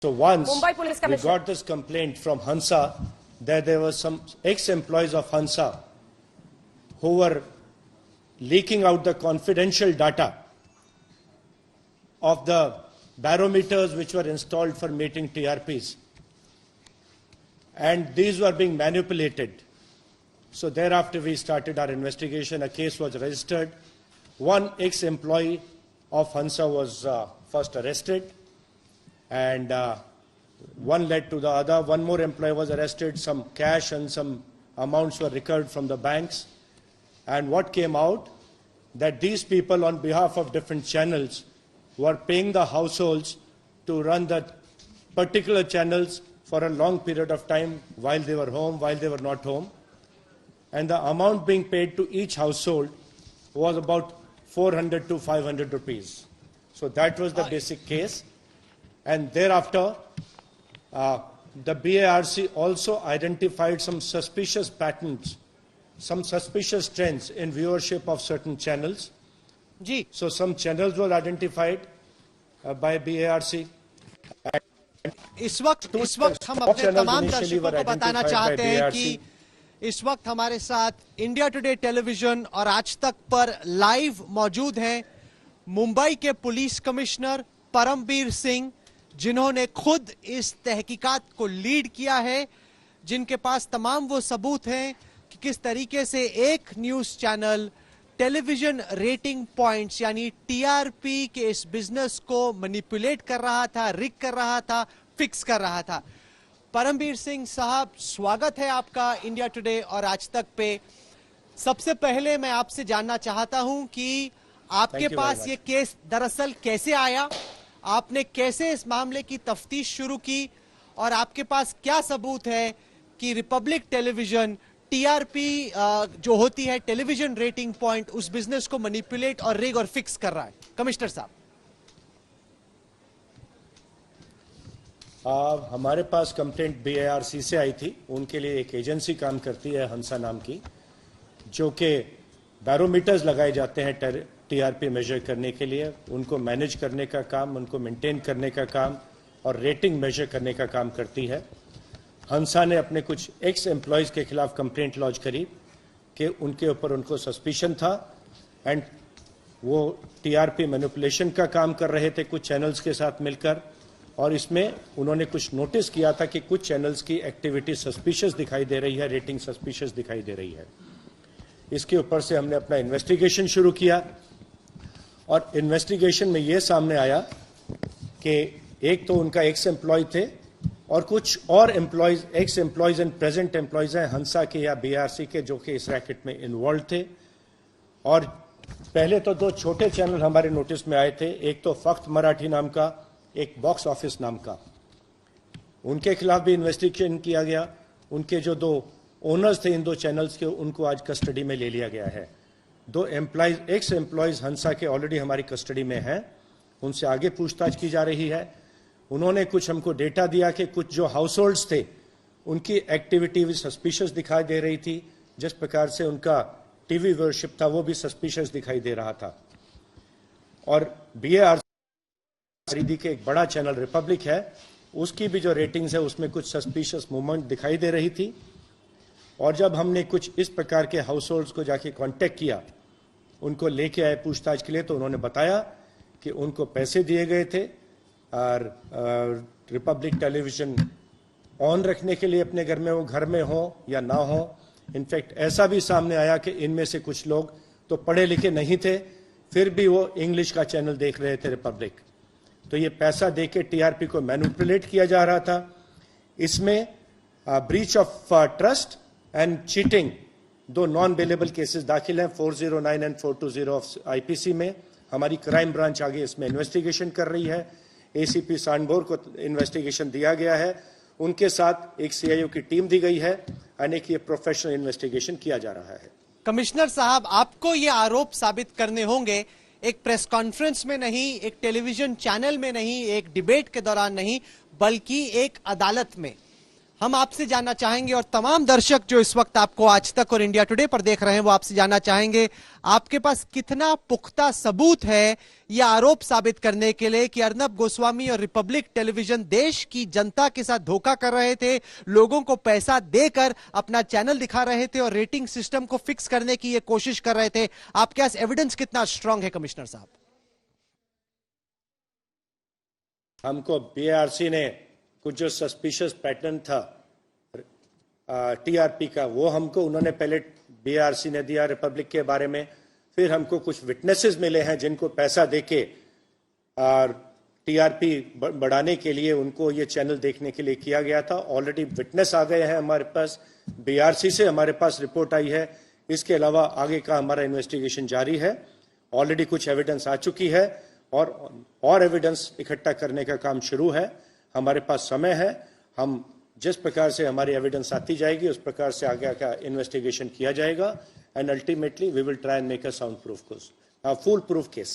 So once Mumbai Police we Commissioner. got this complaint from Hansa that there were some ex-employees of Hansa who were leaking out the confidential data of the barometers which were installed for meeting TRPs. And these were being manipulated. So thereafter we started our investigation. A case was registered. One ex-employee of Hansa was first arrested, and one led to the other. One more employee was arrested. Some cash and some amounts were recovered from the banks. And what came out, that these people on behalf of different channels were paying the households to run the particular channels for a long period of time while they were home, while they were not home. And the amount being paid to each household was about 400 to 500 rupees. So that was the basic case. And thereafter, the BARC also identified some suspicious patterns, some suspicious trends in viewership of certain channels. Ji So some channels were identified by BARC. इस वक्त हम अपने तमाम दर्शकों को बताना चाहते हैं कि इस वक्त हमारे साथ इंडिया टुडे टेलीविजन और आज तक पर लाइव मौजूद हैं मुंबई के पुलिस कमिश्नर परमबीर सिंह, जिन्होंने खुद इस तहकीकात को लीड किया है, जिनके पास तमाम वो सबूत हैं कि किस तरीके से एक news channel television rating points यानी टीआरपी के इस बिजनेस को मैनिपुलेट कर रहा था, रिग कर रहा था, फिक्स कर रहा था। परमबीर सिंह साहब, स्वागत है आपका इंडिया टुडे और आज तक पे। सबसे पहले मैं आपसे जानना चाहता हूं कि आपके पास ये केस दरअसल कैसे आया, आपने कैसे इस मामले की तफ्तीश शुरू की और आपके पास क्या सबूत है कि रिपब्लिक टेलीविजन टीआरपी जो होती है टेलीविजन रेटिंग पॉइंट, उस बिजनेस को मैनिपुलेट और रिग और फिक्स कर रहा है। कमिश्नर साहब, हमारे पास कंप्लेंट BARC से आई थी। उनके लिए एक एजेंसी काम करती है हंसा नाम की, जो कि बैरोमीटर्स लगाए जाते हैं TRP मेजर करने के लिए, उनको मैनेज करने का काम, उनको मेंटेन करने का काम और रेटिंग मेजर करने का काम करती है। हंसा ने अपने कुछ एक्स एम्प्लॉयज के खिलाफ कंप्लेंट लॉन्च करी कि उनके ऊपर उनको सस्पिशन था एंड वो TRP मैनिपुलेशन का काम कर रहे थे कुछ चैनल्स के साथ मिलकर, और इसमें उन्होंने कुछ नोटिस किया था कि कुछ चैनल्स की एक्टिविटी सस्पिशियस दिखाई दे रही है, रेटिंग सस्पिशियस दिखाई दे रही है। इसके ऊपर से हमने अपना इन्वेस्टिगेशन शुरू किया और इन्वेस्टिगेशन में ये सामने आया कि एक तो उनका एक्स एम्प्लॉय थे और कुछ और employees, x employees and present employees हैं हंसा के या BARC के, जो कि इस रैकेट में इन्वॉल्व थे। और पहले तो दो छोटे चैनल हमारे नोटिस में आए थे, एक तो फख्त मराठी नाम का, एक बॉक्स ऑफिस नाम का। उनके खिलाफ भी इन्वेस्टिगेशन किया गया। उनके जो दो ओनर्स थे इन दो चैनल्स के, उनको आज कस्टडी में ले लिया गया है। दो एम्प्लॉयज, एक्स एम्प्लॉयज हंसा के ऑलरेडी हमारी कस्टडी में हैं, उनसे आगे पूछताछ की जा रही है। उन्होंने कुछ हमको डेटा दिया कि कुछ जो हाउस होल्ड्स थे उनकी एक्टिविटी भी सस्पिशियस दिखाई दे रही थी, जिस प्रकार से उनका टीवी व्यूअरशिप था वो भी सस्पिशियस दिखाई दे रहा था। और BARC खरीदी के एक बड़ा चैनल रिपब्लिक है, उसकी भी जो रेटिंग्स है उसमें कुछ सस्पिशियस मूवमेंट दिखाई दे रही थी। और जब हमने कुछ इस प्रकार के हाउस होल्ड्स को जाके कांटेक्ट किया, उनको लेके आए पूछताछ के लिए, तो उन्होंने बताया कि उनको पैसे दिए गए थे और रिपब्लिक टेलीविजन ऑन रखने के लिए अपने घर में, वो घर में हो या ना हो। इनफैक्ट ऐसा भी सामने आया कि इनमें से कुछ लोग तो पढ़े लिखे नहीं थे, फिर भी वो इंग्लिश का चैनल देख रहे थे रिपब्लिक। तो ये पैसा देके TRP को मैनिपुलेट किया जा रहा था। इसमें breach of trust and cheating दो नॉन बेलेबल केसेस दाखिल हैं 409 एंड 420 ऑफ IPC में। हमारी क्राइम ब्रांच आगे इसमें इन्वेस्टिगेशन कर रही है। ACP सांडभोर को इन्वेस्टिगेशन दिया गया है, उनके साथ एक CIO की टीम दी गई है, यानी कि ये प्रोफेशनल इन्वेस्टिगेशन किया जा रहा है। कमिश्नर साहब, आपको ये आरोप साबित करने होंगे, एक प्रेस कॉन्फ्रेंस में नहीं, एक टेलीविजन चैनल में नहीं, एक डिबेट के दौरान नहीं, बल्कि एक अदालत में। हम आपसे जानना चाहेंगे और तमाम दर्शक जो इस वक्त आपको आज तक और इंडिया टुडे पर देख रहे हैं वो आपसे जानना चाहेंगे, आपके पास कितना पुख्ता सबूत है यह आरोप साबित करने के लिए कि अर्नब गोस्वामी और रिपब्लिक टेलीविजन देश की जनता के साथ धोखा कर रहे थे, लोगों को पैसा देकर अपना चैनल दिखा रहे थे और रेटिंग सिस्टम को फिक्स करने की ये कोशिश कर रहे थे? आपके पास एविडेंस कितना स्ट्रांग है कमिश्नर साहब? हमको बीआरसी ने कुछ जो सस्पिशियस पैटर्न था टीआरपी का, वो हमको उन्होंने पहले बीआरसी ने दिया रिपब्लिक के बारे में, फिर हमको कुछ विटनेसेस मिले हैं जिनको पैसा देके टीआरपी बढ़ाने के लिए उनको ये चैनल देखने के लिए किया गया था। ऑलरेडी विटनेस आ गए हैं हमारे पास, बीआरसी से हमारे पास रिपोर्ट आई है। इसके अलावा आगे का हमारा इन्वेस्टिगेशन जारी है। ऑलरेडी कुछ एविडेंस आ चुकी है और एविडेंस इकट्ठा करने का काम शुरू है। हमारे पास समय है, हम जिस प्रकार से हमारी एविडेंस आती जाएगी उस प्रकार से आगे का इन्वेस्टिगेशन किया जाएगा and ultimately we will try and make a sound proof case, full proof case.